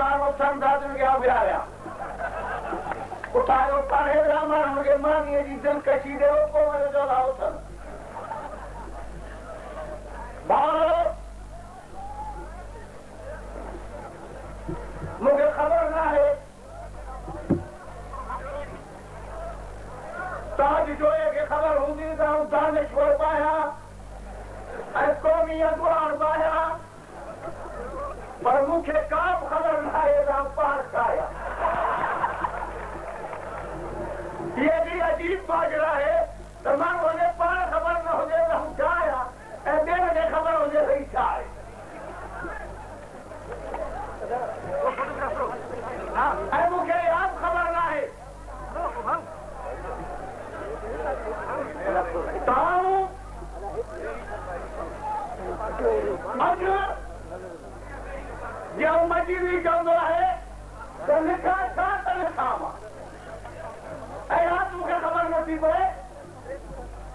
मानो संसाधन क्या बिहार उठायो पढ़े रामायण के मानिए जी दिन कशी दे को मेरे जो लाओ था भाव मुझे खबर ना है ताज जो है कि खबर होगी तो दानिश छोड़ पाया कौमी अखबार पाया पर मुझे काम खबर ना है राम पार खाया ये भी अजीब माजरा है तो मैं मुझे पार खबर न हो जाए तो हम जाया देने खबर हो जाए रही चाहे मुझे याद खबर ना है जब मजीदी चवंदो आहे त लिखा छा त लिखां मां ऐं राति मूंखे ख़बर नथी पए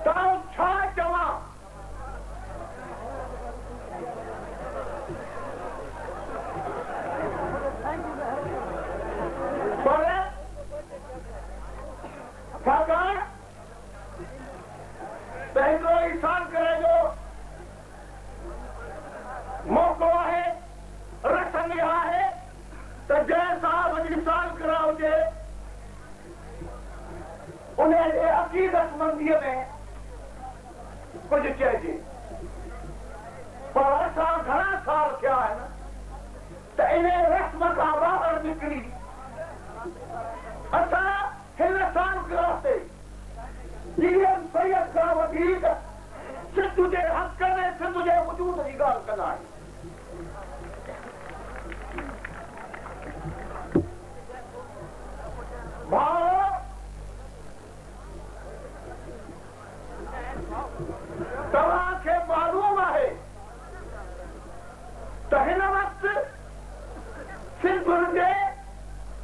त आउं छा चवां पर छाकाणि त हिकिड़ो इंसान करे जो मौक़ो आहे रसम इहा आहे त जंहिं साहब इंसान करा हुजे उन जे अक़ीदतमंदीअ में कुझु चइजे पर असां घणा साल थिया आहिनि त इन रस्म खां ॿाहिरि निकिरी असां हिन साल ते जीवन सैयद खां वधीक सिंध जे हक़ में सिंध जे वजूद जी ॻाल्हि कंदा आहियूं तव्हांखे मालूम आहे त हिन वक़्तु सिंध जे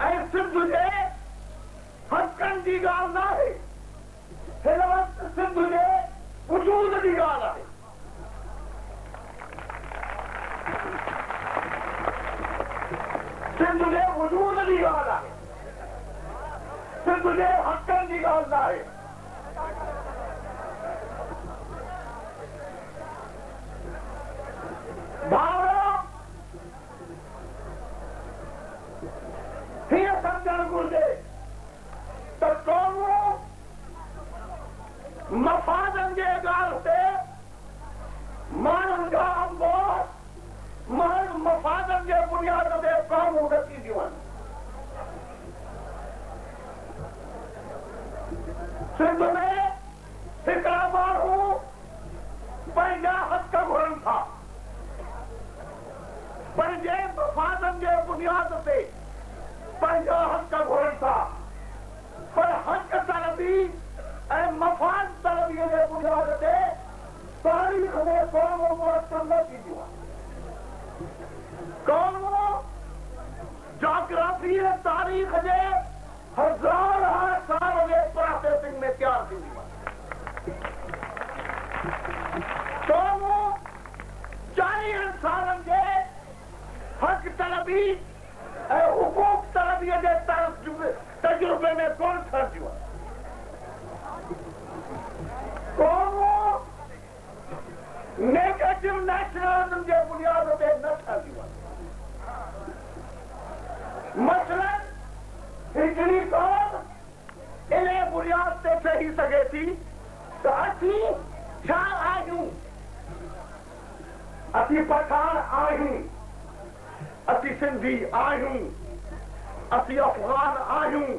ऐं सिंध जे हक़नि जी ॻाल्हि न आहे हिन वक़्तु सिंध जे वजूद जी ॻाल्हि आहे सिंध जे वजूद जी ॻाल्हि आहे सिंध जे हक़नि जी ॻाल्हि न आहे भाउरो हीअं सम्झणु घुरिजे त क़ौमूं मफ़ादनि जे ॻाल्हि ते माण्हुनि जा मफ़ादनि जे बुनियाद ते क़ौमूं रखींदियूं आहिनि सिंध में हिकिड़ा माण्हू पंहिंजा हक़ घुरनि था पर जंहिं मफ़ादनि जे बुनियाद ते पंहिंजा हक़ घुरनि था पर हक़ तलबी ऐं मफ़ाद तलबीअ जे बुनियाद ते तारीख़ में क़ौमूं मुरतब न थींदियूं आहिनि क़ौमूं जोग्राफी तारीख़ जे हज़ार साल जे प्रोसेसिंग में तयारु थींदियूं आहिनि क़ौमूं 40 सालनि जे हक़ तलबी ऐं हुकूक तलबीअ जे तजुर्बे में कोन ठहंदियूं आहिनि क़ौमूं नेगेटिव नेशनलिज़म जे बुनियाद ते न ठहंदियूं आहिनि मसलन हिकिड़ी क़ौम इन बुनियाद ते ठही सघे थी त असीं छा आहियूं असीं पठान आहियूं असीं सिंधी आहियूं असीं अफ़गान आहियूं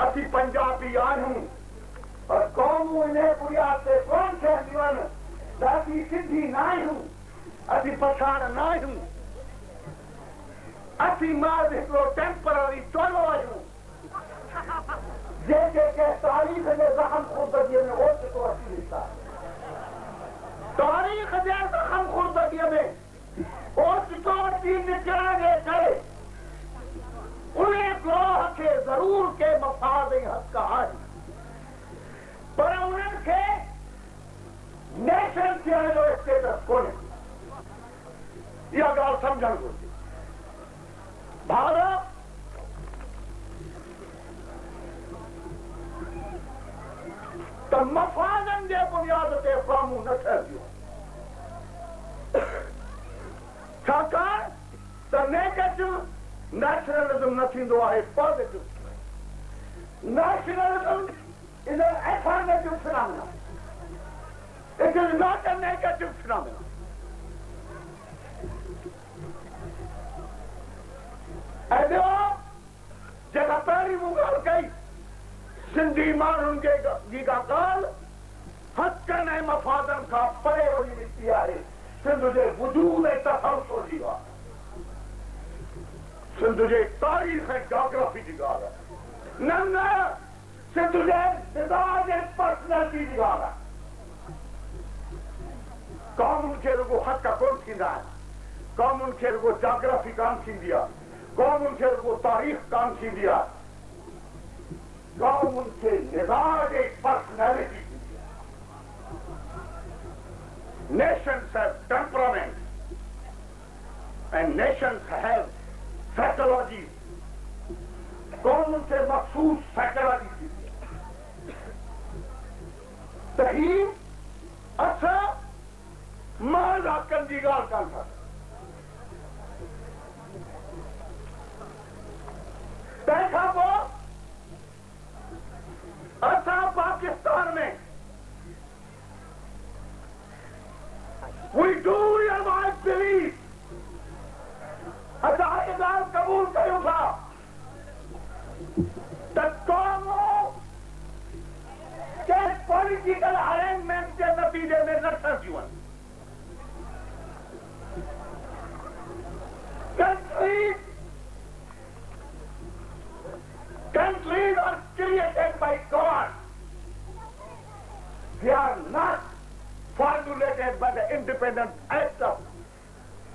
असीं पंजाबी आहियूं पर क़ौमूं इन बुनियाद ते कोन ठहंदियूं आहिनि त असीं सिंधी न आहियूं असीं पठान न आहियूं असीं महज़ हिकिड़ो टेम्पररी टोलो आहियूं जेके कंहिं तारीख़ जे ज़ख़म ख़ुर्दगीअ में ओचितो अची निकिता तारीख़ जे ज़ख़म ख़ुर्दगीअ में ओचितो अची निकिरण जे करे उन ग्रोह खे ज़रूर के मफ़ाद ऐं हक़ आहिनि पर उन्हनि खे नेशन थियण जो स्टेटस कोन्हे इहा ॻाल्हि सम्झणु घुरिजे भारत त मफ़ादनि जे बुनियाद ते साम्हूं न ठहियो छाकाणि त नेगेटिव नेशनलिज़म न थींदो आहे positive nationalism is an affirmative phenomena it is not a negative phenomena ऐं ॿियो जेका पहिरीं मूं ॻाल्हि कई सिंधी माण्हुनि जी का ॻाल्हि हक़नि ऐं मफ़ादनि खां परे वञी निकिती आहे सिंध जे वजूद ऐं तसलसल जी ॻाल्हि सिंध जे तारीख़ ऐं जोग्राफी जी ॻाल्हि आहे न सिंध जे मिज़ाज ऐं पर्सनैलिटी जी ॻाल्हि आहे क़ौमुनि खे रुॻो हक़ कोन थींदा आहिनि क़ौमुनि खे रुॻो जोग्राफी कान थींदी आहे क़ौमुनि खे रुॻो तारीख़ कान थींदी आहे क़ौमुनि खे मिज़ाज ऐं पर्सनैलिटी थींदी आहे Nations have temperament and nations have psychology. क़ौमुनि खे मख़सूस साइकोलॉजी थींदी आहे त ही असां महज़ हक़नि जी ॻाल्हि कान था तंहिंखां पोइ असां पाकिस्तान में we do realize believe असां हिकु ॻाल्हि क़बूल कयूं था त क़ौमूं कंहिं पॉलिटिकल अरेंजमेंट जे नतीजे में न ठहियूं आहिनि Countries are created by God. They are not formulated by the independent act of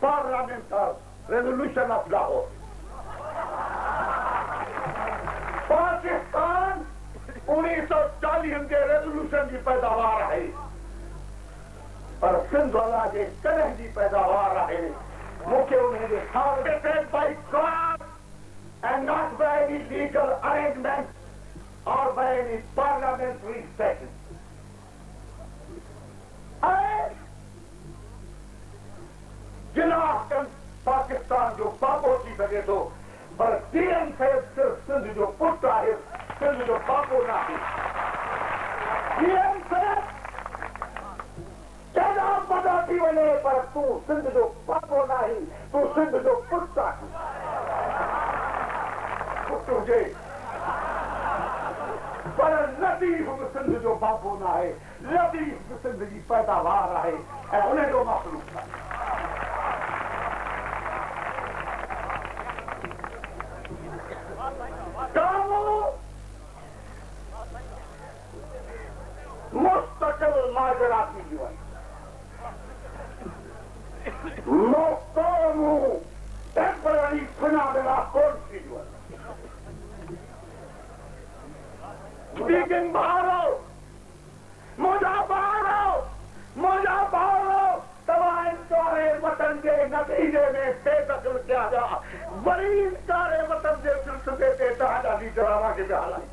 Parliament or Resolution of Lahore. Pakistan 1940 के रेजोल्यूशन की पैदावार है और सिंध वाला के कलह की पैदावार है मुख्य उन्हें targeted by God and not by any legal arrangement or by any parliamentary session. जिला पाकिस्तान जो बापो थी सके थो पर टीएम सिर्फ सिंध जो पुट आहे सिंध जो बापो न आहे टीएम केॾा वॾा थी वञे पर तूं सिंध जो बापो न आहीं तूं सिंध जो पुट आहीं पुट हुजे पर लतीफ़ बि सिंध जो बापो न आहे लतीफ़ बि सिंध जी पैदावार आहे ऐं उन जो मखलूक आहे मुस्तकिल माजरा थींदियूं आहिनि क़ौमूं टेम्पररी फिनोमेना कोन थींदियूं आहिनि Speaking भारो मुंहिंजा भाउरो तव्हां इंकारे वतन जे नतीजे में बेदख़ल थिया विया वरी इंकारे वतन जे सिलसिले ते तव्हांजा लीडर अवां खे पिया हलाइनि